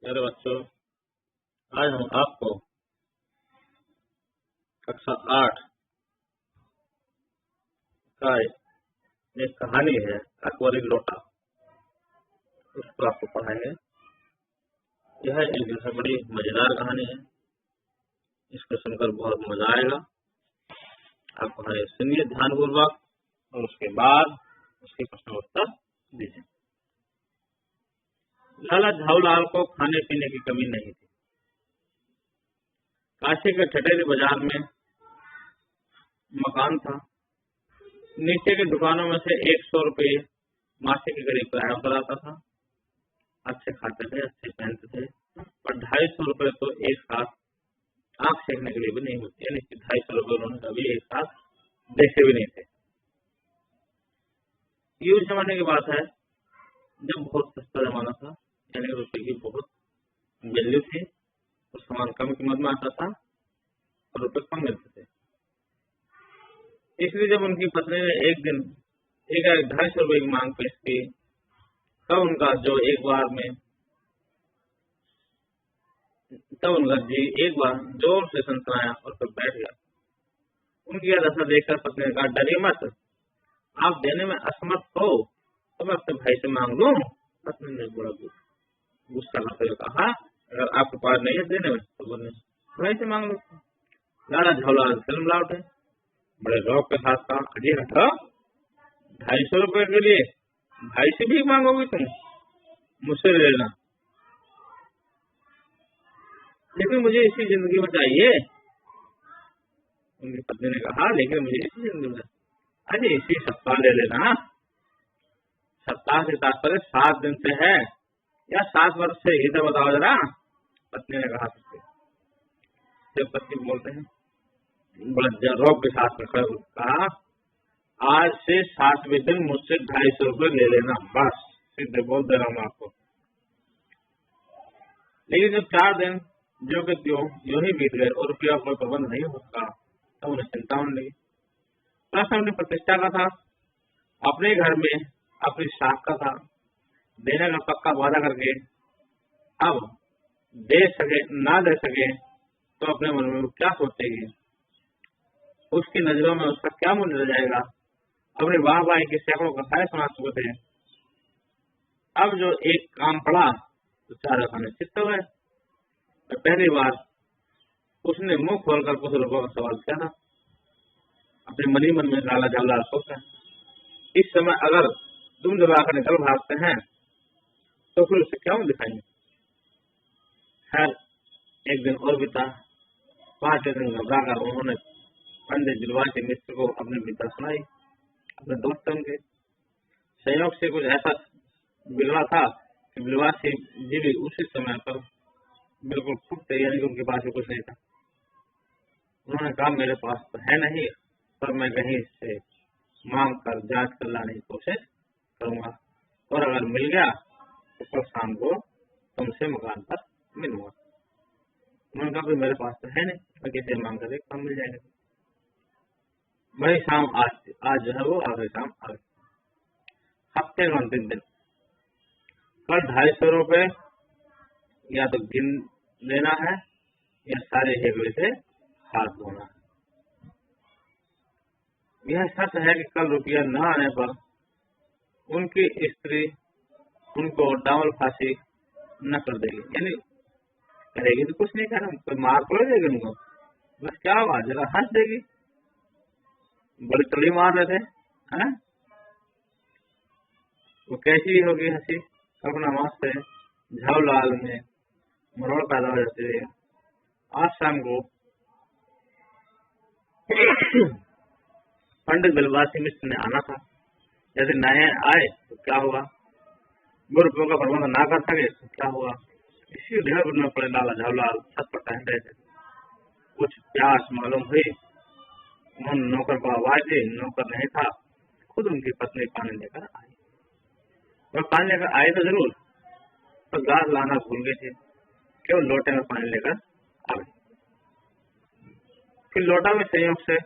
मेरे बच्चों, आज हम आपको कक्षा 8 का एक कहानी है अकबर एक लोटा, उसको आपको पढ़ाएंगे। यह एक जो है बड़ी मजेदार कहानी है। इसको सुनकर बहुत मजा आएगा। आप कहानी सुनिए ध्यानपूर्वक और उसके बाद उसके प्रश्न उत्तर दीजिए। लाला झाऊलाल को खाने पीने की कमी नहीं थी। काशी के ठटेरी बाजार में मकान था। नीचे की दुकानों में से 100 रुपये मासिक के करीब किराया पर आता था। अच्छे खाते थे, अच्छे पहनते थे, और 250 रुपये तो एक साथ आंख सेकने के लिए भी नहीं होती, यानी 250 रुपये उन्होंने कभी एक साथ देखे भी नहीं थे। ये उस जमाने की बात है जब बहुत सस्ता जमाना था, यानी रुपये की बहुत वैल्यू थी और सामान कम कीमत में आता था और रुपये कम मिलते थे। इसलिए जब उनकी पत्नी ने एक दिन 250 रुपये की मांग पेश की, तब उनका जी एक बार जोर से सनसनाया और फिर बैठ गया। उनकी यह दशा देखकर पत्नी ने कहा, डरिए मत, आप देने में असमर्थ हो तो मैं अपने भाई से मांग लूं। पत्नी ने बड़ा गुस्सा करते हुए कहा, अगर आपके पास नहीं है देने में तो बोले भाई से मांग लो। लाला झाऊलाल फिल्म लौटे, बड़े रौब के साथ कहा, अजी हटो, 250 रुपए के लिए भाई से भी मांगोगी तुम? मुझसे ले लेना, लेकिन मुझे इसी जिंदगी में चाहिए। उनकी पत्नी ने कहा, लेकिन मुझे इसी जिंदगी में, अरे इसी सप्ताह ले लेना। सप्ताह से तात्पर्य 7 दिन से है या 7 वर्ष से, इधर बताओ जरा। पत्नी ने कहा, जब पति बोलते हैं बड़ा रौब के साथ में खड़े कहा, आज से 7वें दिन मुझसे 250 रुपये ले लेना, बस सीधे बोल दे रहा हूँ आपको। लेकिन जब 4 दिन जो कि यूं ही बीत गए और रुपया कोई प्रबंध नहीं हो सका, तब उन्हें चिंता होने लगी। प्रश्न अपनी प्रतिष्ठा का था, अपने घर में अपनी साख का था, देने का पक्का वादा करके अब दे सके ना दे सके तो अपने मन में क्या सोचेगी, उसकी नजरों में उसका क्या मूल्य रह जाएगा। अपने वाहवाही की सैकड़ों कथाएं सुना चुके थे, अब जो एक काम पड़ा तो 4 खाने चित्त हो गए। पहली बार उसने मुंह खोलकर कुछ रुपयों का सवाल किया था। अपने मनी मन में लाला झाऊलाल सोचते हैं, इस समय अगर तुम जलाकर निकल भागते हैं तो फिर उसे क्या दिखाएंगे। खैर एक दिन और बीता। 5वें दिन घबराकर उन्होंने पंडित बिलवासी मिश्र को अपनी विद्या सुनाई। अपने दोस्त उनके संयोग से कुछ ऐसा बिलवा था कि बिलवासी जी भी उसी समय पर बिल्कुल खुद थे, यानी कि उनके पास भी कुछ नहीं था। उन्होंने कहा, मेरे पास तो है नहीं, पर मैं कहीं से मांग कर जांच कर लाने की कोशिश करूंगा, और अगर मिल गया तो कल शाम को तुमसे मकान पर मिलूंगा। उन्होंने कहा, मेरे पास तो है नहीं, मैं किसी मांग कर एक मिल जाएगा। वही शाम आज जो है वो आखिरी शाम आ गई। हफ्ते का अंतिम दिन। कल 250 रुपये या तो गिन लेना है या सारे हेगड़े से हाथ धोना है। यह सच है कि कल रुपया न आने पर उनकी स्त्री उनको डामल फांसी न कर देगी, यानी करेगी तो कुछ नहीं करना, कोई मार पड़ देगी उनको, बस क्या हुआ जरा हंस देगी। बड़ी तड़ी मार रहे थे, है वो कैसी होगी हंसी, कल्पना मस्त है। झाऊलाल में मरोड़ पैदा हो जाती है। आज शाम को पंडित बिलवासी मिश्र ने आना था। यदि नए आए तो क्या हुआ, वो रुपयों का प्रबंध ना कर सके तो क्या हुआ। इसी ढेर में पड़े लाला झाऊलाल छत पर टहल रहे थे। कुछ प्यास मालूम हुई, उन्होंने नौकर को आवाज दी, नौकर नहीं था, खुद उनकी पत्नी पानी लेकर आई। वह पानी लेकर आए तो जरूर, तो गास लाना भूल गए थे, केवल लोटे में पानी लेकर आ गए। फिर लोटा में संयोग से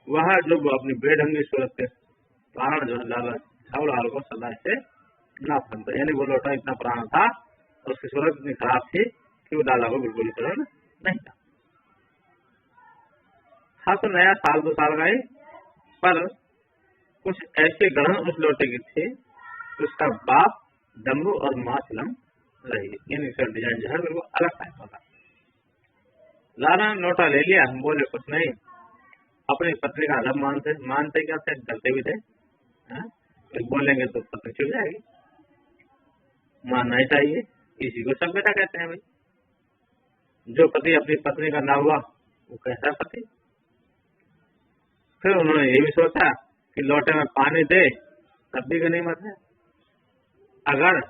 वह जो अपनी बेढंगी सूरत के कारण जो लाला झाऊलाल को सदा से ना फंसता, यानी वो लोटा इतना पुराना था और उसकी सूरत इतनी खराब थी कि वो लाला को बिल्कुल पसंद नहीं था। हाँ तो नया साल 2 साल गए, पर कुछ ऐसे ग्रहण उस लोटे के थे तो उसका बाप डमरू और माँ चिलम रही, यानी इसका डिजाइन जो है बिल्कुल अलग टाइप का था। लाला ने लोटा ले लिया, बोले कुछ नहीं, अपनी पत्नी का अदब मानते क्या थे, डरते भी थे। बोलेंगे तो पत्नी छुप जाएगी, मानना ही चाहिए, इसी को सभ्यता कहते हैं भाई। जो पति अपनी पत्नी का ना हुआ वो कैसा पति। फिर उन्होंने ये भी सोचा कि लोटे में पानी दे तब भी नहीं मरते, अगर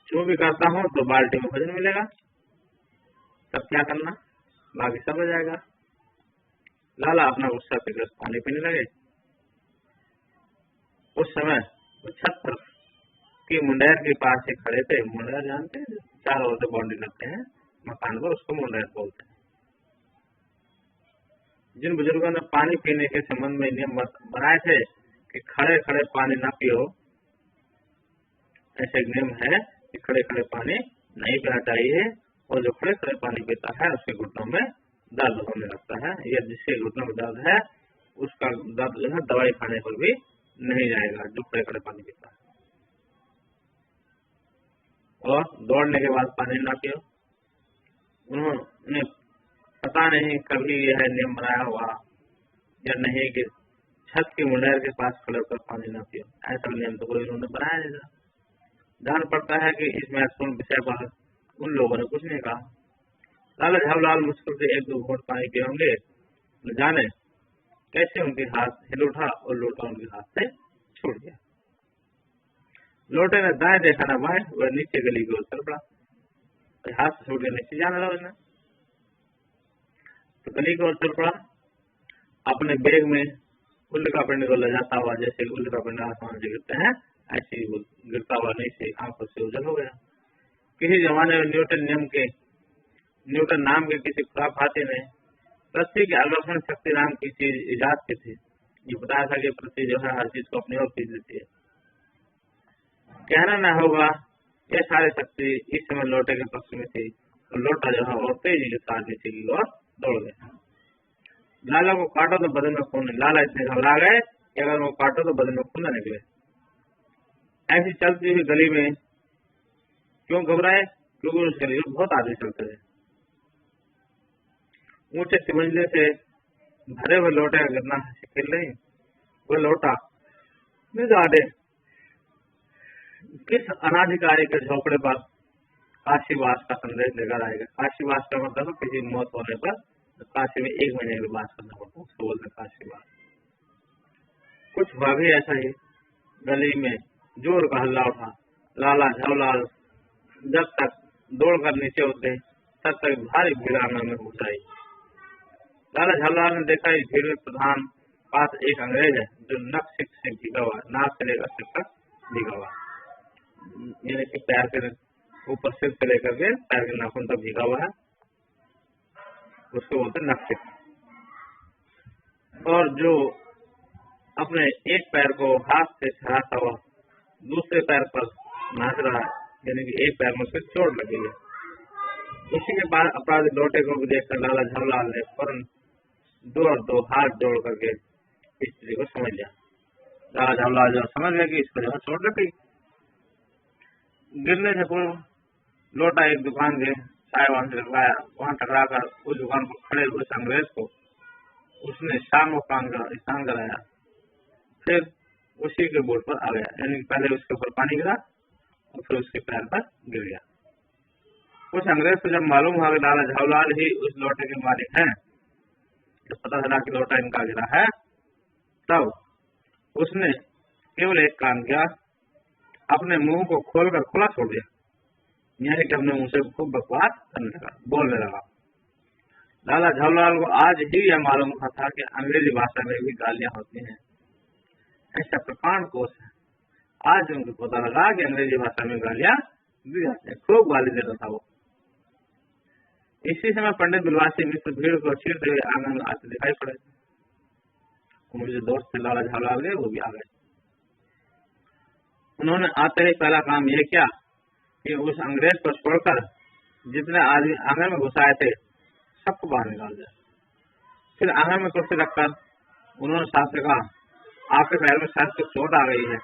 चू भी करता हूँ तो बाल्टी में भोजन मिलेगा, तब क्या करना, बाकी सब हो जाएगा। लाला अपना गुस्सा पीकर पानी पीने लगे। उस समय वो छत पर की मुंडेर के पास से खड़े थे। मुंडेर जानते हैं, 4 ओर से बाउंड्री लगते हैं मकान पर, उसको मुंडेर बोलते हैं। जिन बुजुर्गों ने पानी पीने के संबंध में नियम बनाए थे कि खड़े खड़े पानी न पियो, ऐसे नियम है कि खड़े खड़े पानी नहीं पीना चाहिए, और जो खड़े खड़े पानी पीता है उसके घुटनों में दर्द होने लगता है, या जिसके घुटनों में दर्द है उसका दर्द जो है दवाई खाने पर भी नहीं जाएगा, जो खड़े खड़े पानी पीता है। और दौड़ने के बाद पानी ना पियो। उन्होंने पता नहीं कभी यह नियम बनाया हुआ या नहीं कि छत की मुंडेर के पास खड़े होकर पानी ना पियो, ऐसा नियम तो कोई उन्होंने बनाया नहीं था। जान पड़ता है कि इस महत्वपूर्ण विषय पर उन लोगों ने कुछ नहीं कहा। लाला झावलाल मुश्किल से 1-2 घूंट पानी पिए होंगे, न जाने कैसे उनके हाथ हिल उठा और लोटा उनके हाथ से छूट गया। लोटे ने दाएं देखा ना बाएं, वह नीचे गली की ओर चल पड़ा। हाथ से छूट गया, नीचे जाने लगा तो गली की ओर चल पड़ा। अपने बैग में उल्का पिंड को ले जाता हुआ, जैसे उल्का पिंड आसमान से गिरते हैं ऐसे ही गिरता हुआ नीचे आंखों से उजल हो गया। किसी जमाने में न्यूटन नाम के किसी खुराफाती ने पृथ्वी की आकर्षण शक्ति नाम की चीज इजाद की थी। ये बताया था कि पृथ्वी जो है हर चीज को अपनी ओर खींच लेती है। कहना न होगा यह सारी शक्ति इस समय लोटे के पक्ष में थी, और लोटा जो है और तेजी के साथ नीचे की ओर दौड़ गया। लाला को काटो तो बदन में खून, लाला इतने घबरा गए कि अगर वो काटो तो बदन में खून न निकले। ऐसी चलती हुई गली में क्यों घबराए, क्योंकि उस गली में बहुत आदमी चलते थे। ऊंचे सिमंजले से भरे हुए लोटे का गिरना खेल रही, वो लोटा निजादे किस अनाधिकारी के झोपड़े पर काशीवास का संदेश लेकर आएगा। काशीवास का मतलब किसी मौत होने पर काशी में 1 महीने के वास करना पड़ता है, उसको बोलते हैं काशीवास। कुछ हुआ भी ऐसा ही। गली में जोर का हल्ला उठा। लाला झावलाल जब तक दौड़कर नीचे उतरे तब तक भारी भीड़ आंगन में घुस आई। लाला झावलाल ने देखा इस भीड़ में प्रधान पास एक अंग्रेज है जो नक सिक से भीगा हुआ, नाक से लेकर सिर तक भीगा हुआ, यानी कि पैर के ऊपर सिर से लेकर के पैर के नाखून तक भीगा हुआ है, उसको बोलते नक सिक। और जो अपने एक पैर को हाथ से छड़ाता हुआ दूसरे पैर पर नाच रहा है, यानी कि एक पैर में उसके चोट लगी है। उसी के बाद अपराधी लोटे को देखकर लाला झावलाल ने फौरन 2 हाथ जोड़ करके स्त्री को समझ लिया। लाला झावलाल जो समझ गया कि इसको जो चोट लग गई। गिरने से पूर्व लोटा एक दुकान के साइवान से टकराया। वहां टकराकर उस दुकान पर खड़े हुए अंग्रेज को उसने शाम को स्नान कराया, फिर उसी के बोर्ड पर आ गया, यानी पहले उसके ऊपर पानी गिरा और फिर उसके पैर पर गिर गया। उस अंग्रेज को जब मालूम हुआ कि लाला झावलाल ही उस लोटे के मालिक हैं, जब पता चला कि लोटा इनका गिरा है, तब उसने केवल एक काम किया, अपने मुंह को खोलकर खुला छोड़ दिया, यानी कि अपने मुंह से खूब बकवास करने लगा, बोलने लगा। लाला झावलाल को आज ही यह मालूम था कि अंग्रेजी भाषा में भी गालियां होती हैं। ऐसा प्रकांड कोश है। आज उनको पता लगा कि अंग्रेजी भाषा में गालियां दी जाती है, खूब गाली देता था वो। इसी समय पंडित बिलवासी मिश्र भीड़ को चीरते हुए आंगन में आते दिखाई पड़े। मुझे दोस्त थे लाला झावलाल के, वो भी आ गए। उन्होंने आते ही पहला काम यह किया कि उस अंग्रेज को छोड़कर जितने आदमी आंगन में घुसाए थे सबको बाहर निकाल दिया। फिर आंगन में कुर्सी रखकर उन्होंने साहब से कहा, आपके पैर में शायद कुछ चोट आ गई है,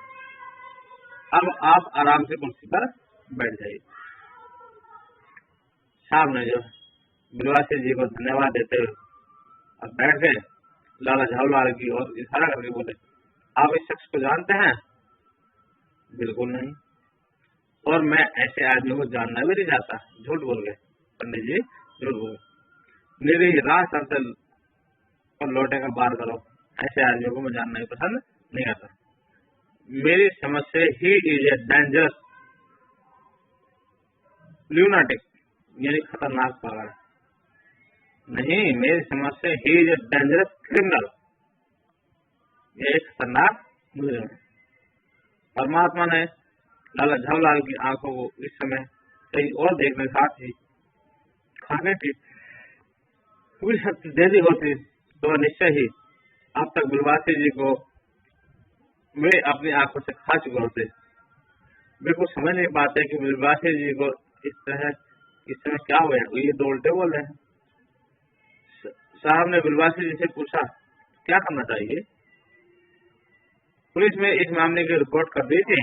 अब आप आराम से कुर्सी पर बैठ जाइए। साहब ने जो बिलवासी जी को धन्यवाद देते हुए अब बैठ गए। लाला झावलाल की ओर इशारा करके बोले, आप इस शख्स को जानते हैं? बिल्कुल नहीं, और मैं ऐसे आदमी को जानना भी नहीं चाहता। झूठ बोल गए पंडित जी, झूठ बोल। मेरी राह चलते पर लोटे का बार करो, ऐसे आदमी को मैं जानना ही पसंद नहीं आता। मेरी समझ से ही इज ए डेंजरस ल्यूनाटिक, यानी खतरनाक पागल। नहीं, मेरी समझ से he is a dangerous criminal, ये एक खतरनाक मुजरिम है। परमात्मा ने लाला झावलाल की आंखों को इस समय कहीं और देखने साथ ही खाने की पूरी शक्ति दे दी होती तो निश्चय ही अब तक बिलवासी जी को वे अपनी आंखों से खा चुके होते। वे कुछ समझ नहीं पाते कि बिलवासी जी को इस समय क्या हुआ है। ये दो उल्टे बोल रहे हैं। साहब ने बिलवासी जी से पूछा, क्या करना चाहिए? पुलिस में इस मामले की रिपोर्ट कर दी थी,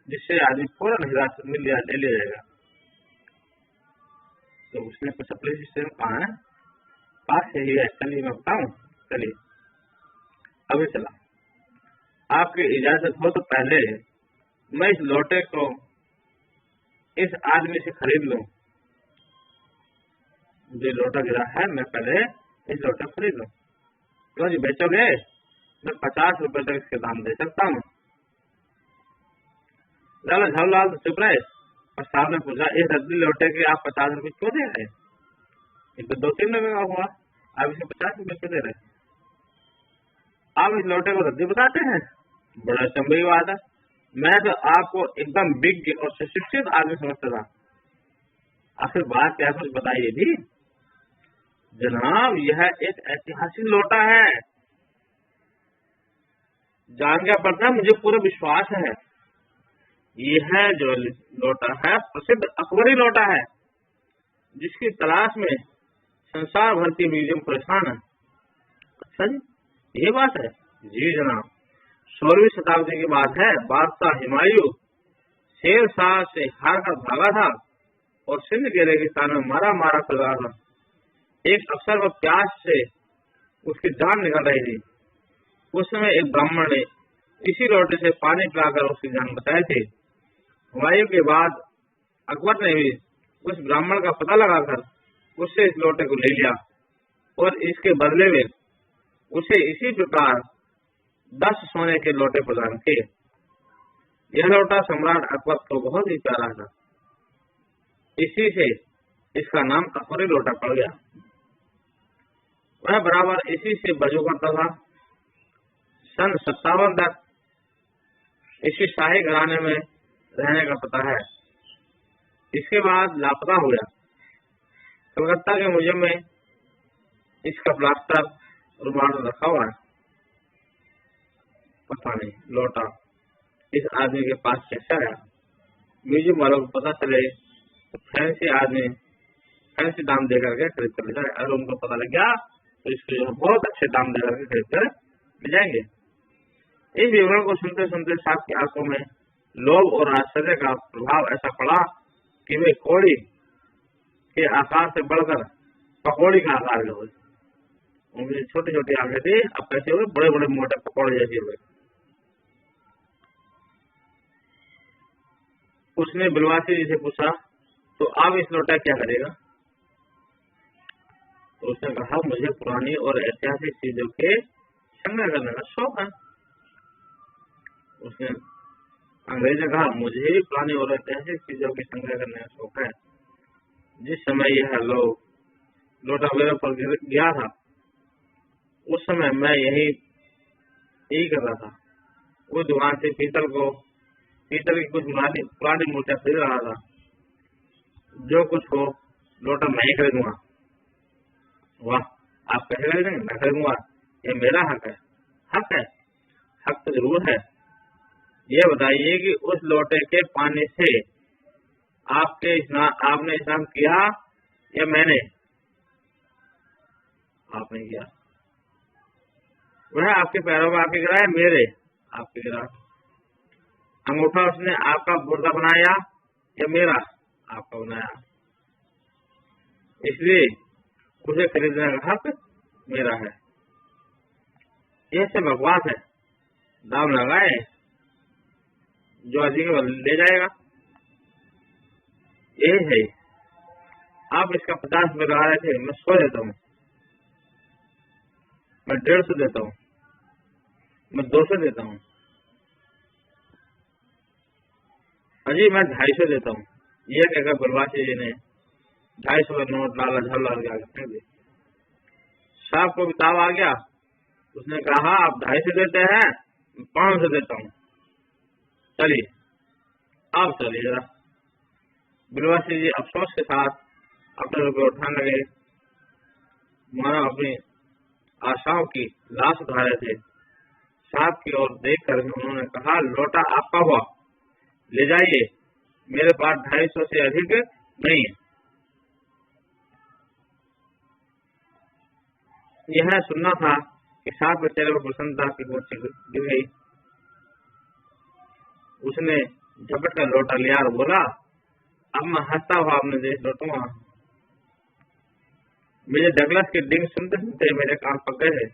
जिससे आदमी फौरन हिरासत में ले लिया जाएगा। तो उसने पूछा, पुलिस स्टेशन कहाँ है? पास से ही है, चलिए मैं बताऊं। चलिए अभी चला। आपकी इजाजत हो तो पहले मैं इस लोटे को इस आदमी से खरीद लूं। जो लोटा गिरा है, मैं पहले इस लोटे को खरीद लूं। क्यों जी, बेचोगे? मैं 50 रुपए तक इसके दाम दे सकता हूँ। लाला झावलाल तो चुप रहे और साहब ने पूछा, इस रद्दी लोटे के आप 50 रुपए क्यों दे रहे? ये तो 2-3 रुपए का हुआ, आप इसे 50 रुपए क्यों दे रहे? आप इस लोटे को रद्दी बताते हैं? बड़ा चंबी बात है। मैं तो आपको एकदम विज्ञ और सुशिक्षित आदमी समझता था। आखिर बात क्या, कुछ बताइए जी। जनाब, यह एक ऐतिहासिक लोटा है। जान क्या पड़ता है, मुझे पूरा विश्वास है। यह जो लोटा है प्रसिद्ध अकबरी लोटा है, जिसकी तलाश में संसार भर की म्यूजियम परेशान है। अच्छा जी, ये बात है? जी जनाब, 16वीं शताब्दी की बात है। बादशाह हुमायूं शेर शाह से हार कर भागा था और सिंध के रेगिस्तान में मारा फिर रहा था। एक अफसर को प्यास से उसकी जान निकल रही थी। उस समय एक ब्राह्मण ने इसी लोटे से पानी पिलाकर उसकी जान बचाई थी। हुमायूं के बाद अकबर ने भी उस ब्राह्मण का पता लगाकर उससे इस लोटे को ले लिया और इसके बदले में उसे इसी प्रकार 10 सोने के लोटे प्रदान किए। यह लोटा सम्राट अकबर को बहुत ही प्यारा था, इसी से इसका नाम अकबरी लोटा पड़ गया। वह बराबर इसी से वजू करता था। सन 57 तक इसी शाही घराने में रहने का पता है। इसके बाद लापता हो गया। कलकत्ता के म्यूजियम में इसका प्लास्टर रुमाल रखा हुआ है। पता नहीं लोटा इस आदमी के पास कैसे आया। म्यूजियम वालों को पता चले तो फैंसी आदमी फैंसी दाम देकर के खरीद कर ले जाए। अगर उनको पता लग गया तो इसके बहुत अच्छे दाम देकर के खरीद कर ले जाएंगे। इस विवरण को सुनते सुनते साहब की आंखों में लोभ और आश्चर्य का प्रभाव ऐसा पड़ा कि वे कौड़ी के आकार से बढ़कर पकौड़ी का आकार ले हुए। उनकी छोटी छोटी आंखें थी, अब कैसे हुए बड़े बड़े मोटे पकौड़े जैसे हुए। उसने बिलवासी जी से पूछा, तो आप इस लोटा क्या करेगा? तो उसने कहा, मुझे पुरानी और ऐतिहासिक चीजों के संग्रह करने का शौक है। उसने अंग्रेज ने कहा, मुझे भी पुरानी और ऐतिहासिक चीजों के संग्रह करने का शौक है। जिस समय यह लोटा मेरे पर गया था, उस समय मैं यही कर रहा था। उस दुकान से पीतल की कुछ पुरानी मूर्तियां खरीद रहा था। जो कुछ हो लोटा मैं ही खरीदूंगा। वाह, आप कैसे खरीदेंगे? मैं खरीदूंगा, ये मेरा हक है। हक तो जरूर है। ये बताइए कि उस लोटे के पानी से आपने स्नान किया या मैंने? आपने किया। वह आपके पैरों में आके गिरा या मेरे आपके गिरा? अंगूठा उसने आपका बुर्दा बनाया या मेरा आपका बनाया? इसलिए उसे खरीदने का हक मेरा है। यह सब बकवास है। दाम लगाए जो अधिक ले जाएगा, यही है। आप इसका 50 रुपये लगा रहे थे, मैं 100 देता हूँ, मैं 150 देता हूँ, मैं 200 देता हूँ, अजी मैं 250 देता हूँ। ये कहकर बलवासी जी ने 250 का नोट लाला झल्ला के आगे फेंक दिया। साहब को बिताव आ गया। उसने कहा आप 250 देते हैं, 500 देता हूँ, चलिए आप चलिए जरा। बिलवासी जी अफसोस के साथ अपने रुपये उठाने लगे, मानो अपनी आशाओं की लाश उठा रहे थे। साहब की ओर देख कर उन्होंने कहा, लोटा आपका हुआ, ले जाइए, मेरे पास 250 से अधिक नहीं है। यह सुनना था कि साहब के चेहरे पर प्रसन्नता की मोती गिर गई। उसने झपट कर लोटा लिया और बोला, अब मैं हंसता हुआ अपने देश लौटूंगा। मेरे डगलस के डिंग सुनते सुनते मेरे कान पक गए थे।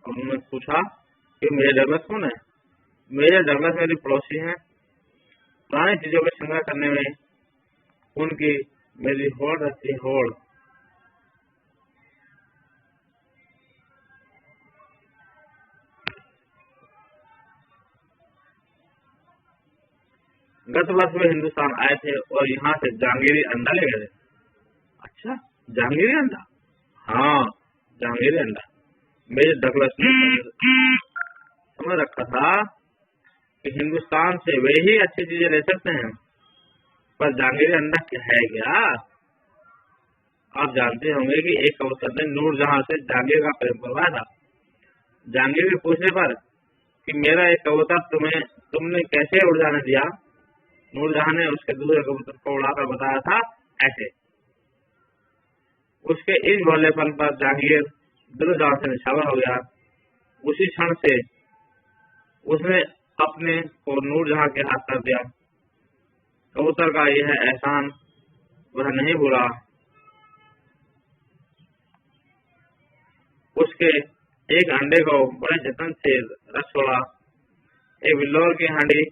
उन्होंने पूछा कि मेरे डगलस कौन है? मेरे डगलस मेरी पड़ोसी हैं। पुरानी चीजों का संग्रह करने में उनकी मेरी होड़ रहती है, होड़। गत वर्ष वे हिंदुस्तान आए थे और यहाँ से जहांगीरी अंडा ले गए थे। अच्छा, जहांगीरी अंडा? हाँ, जहांगीरी अंडा। मेरे डगलस ने समझ रखा था कि हिंदुस्तान से वे ही अच्छी चीजें ले सकते हैं, पर जहांगीरी अंडा क्या है क्या? आप जानते होंगे कि एक कबूतर ने नूरजहां से जहांगीर का प्रेम करवाया था। जहांगीर के पूछने पर कि मेरा एक कबूतर तुमने कैसे उड़ जाने दिया, नूरजहां ने उसके दूसरे कबूतर को उड़ाकर बताया था ऐसे। उसके इस भोलेपन पर जहांगीर दिल जान से निछावर हो गया। उसी क्षण से उसने अपने को नूरजहां के हाथ कर दिया। कबूतर का यह एहसान वह नहीं भूला। उसके एक अंडे को बड़े जतन से रख छोड़ा। एक बिल्लौर की हांडी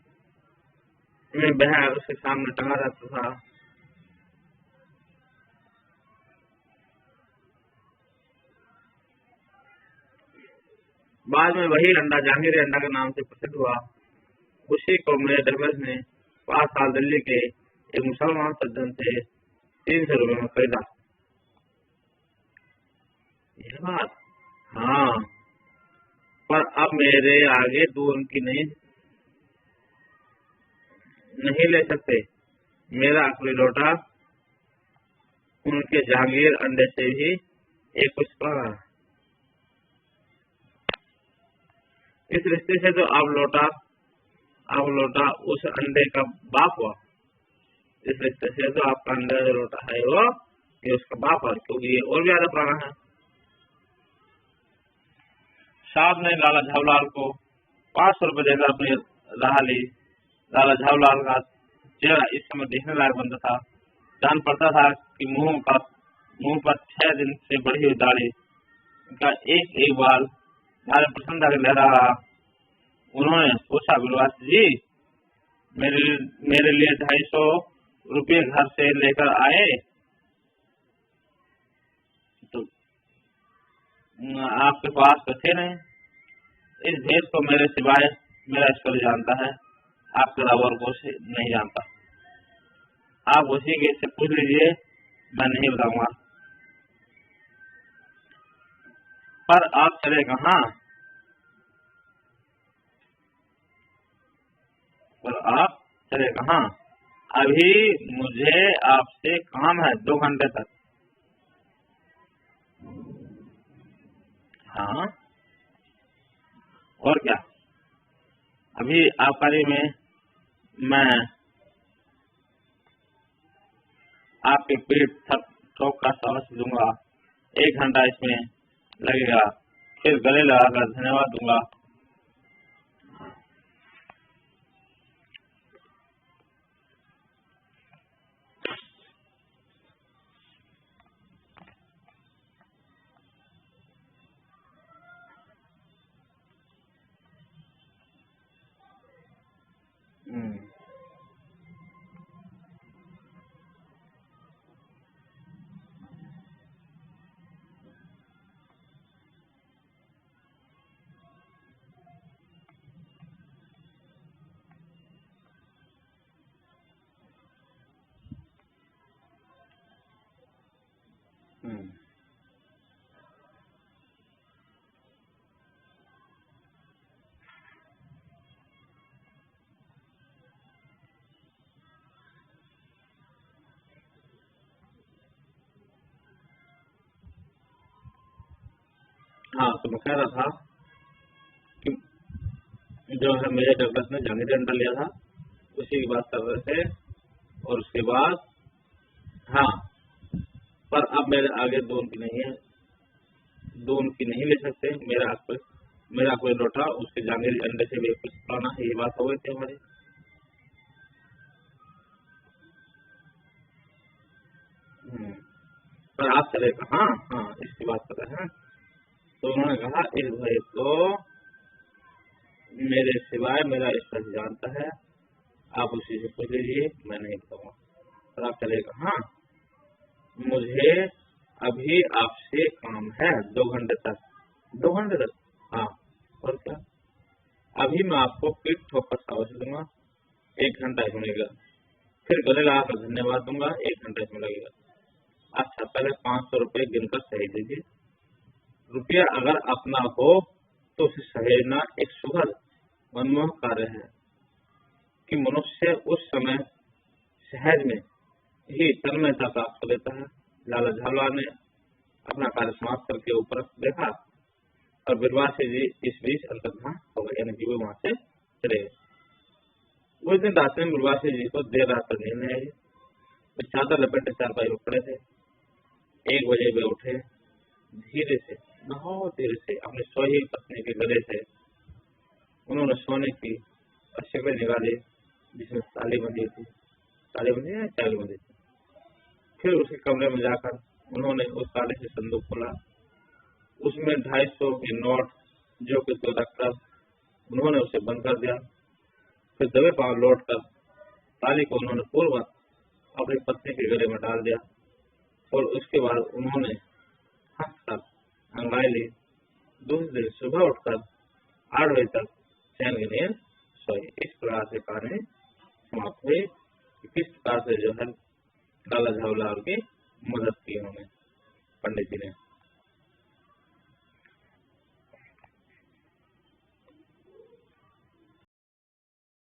में बह उसके सामने टंगा रहता था। बाद में वही अंडा जहांगीरी अंडा के नाम से प्रसिद्ध हुआ। उसी को मेरे डगलस ने 5 साल दिल्ली के एक मुसलमान सज्जन से 300 रुपए में खरीदा। यह बात? हाँ, पर अब मेरे आगे तू उनकी नहीं ले सकते। मेरा असली लोटा उनके जहांगीर अंडे से भी एक कुछ बड़ा। इस रिश्ते से तो अब लोटा उस अंडे का बाप हुआ। इस रिश्ते से तो आपका अंडा जो लोटा है वो ये उसका बाप है, क्योंकि ये और ज्यादा पुराना है। साहब ने लाला झावलाल को 500 रुपए देकर अपनी राह ली। लाला झावलाल का चेहरा इस समय देखने लायक बनता था। जान पड़ता था कि मुंह पर 6 दिन से बढ़ी हुई दाढ़ी, उनका एक बाल भारी प्रसन्नता से लहरा रहा। उन्होंने पूछा, बिलवासी जी मेरे लिए 250 रुपये घर से लेकर आए? तो आपके पास तो थे नहीं। इस भेद को मेरे सिवाय मेरा ईश्वर जानता है, आपके अलावा को नहीं जानता। आप उसी के से पूछ लीजिए, मैं नहीं बताऊंगा। पर आप चले कहाँ? अभी मुझे आपसे काम है 2 घंटे तक। हाँ, और क्या? अभी आबकारी में मैं आपके पीठ थक ठोक का साहस दूंगा, 1 घंटा इसमें लगेगा, फिर गले लगाकर धन्यवाद दूंगा। हम्म, हम्म, हाँ, तो मैं कह रहा था कि जो है मेरे डगलस ने जंगी डंडा लिया था, उसी की बात कर रहे थे। और उसके बाद हाँ, पर अब मेरे आगे 2 उनकी नहीं है, 2 उनकी नहीं ले सकते। मेरा कोई लोटा उसके जांगीर अंडे से भी कुछ पुराना है, ये बात हो गई थी हमारी। हम्म, पर आप चले कहाँ, हाँ इसकी बात कर रहे हैं। तो उन्होंने कहा इस भाई को मेरे सिवाय मेरा स्पर्श जानता है, आप उसी से पूछ लीजिए, मैं नहीं बताऊंगा। पर आप चले कहाँ, मुझे अभी आपसे काम है 2 घंटे तक। 2 घंटे तक, हाँ, और क्या, अभी मैं आपको पीठ ठोक कर सावधान दूंगा, 1 घंटा इसमें लगेगा, फिर गले लगाकर धन्यवाद दूंगा, 1 घंटा इसमें लगेगा। अच्छा, पहले 500 रुपये गिनकर सही दीजिए। रुपया अगर अपना हो तो उसे सहेजना एक सुखद मनमोहक कार्य है कि मनुष्य उस समय सहज में ही तन्मयता प्राप्त कर लेता है। लाला झालवा ने अपना कार्य समाप्त करके ऊपर देखा और बिरवासी जी इस बीच अंतर्धान हो गए, यानी कि वो वहां से चले गए। उस दिन रात में बिरवासी जी को देर रात तक नींद नहीं आई। वे चादर लपेटे चारपाई में पड़े थे। 1 बजे वे उठे, धीरे से, बहुत धीरे से अपनी सोई पत्नी के गले से उन्होंने सोने की शक्ल निकाली जिसमें ताली बंधी थी, ताली बंधी है, चाबी बंधी थी। फिर उसके कमरे में जाकर उन्होंने उस ताले से संदूक खोला, उसमें 250 के नोट जो कि तो रखकर उन्होंने उसे बंद कर दिया। फिर दबे पांव लौट कर ताली को उन्होंने पूर्ववत अपनी पत्नी के गले में डाल दिया और उसके बाद उन्होंने हंसकर अंगाई ली। दूसरे दिन सुबह उठकर 8 बजे तक चैन की नींद सोई। इस प्रकार से कहानी समाप्त हुई कि किस प्रकार से जो है लाला झावलाल की मदद की उन्होंने पंडित जी ने।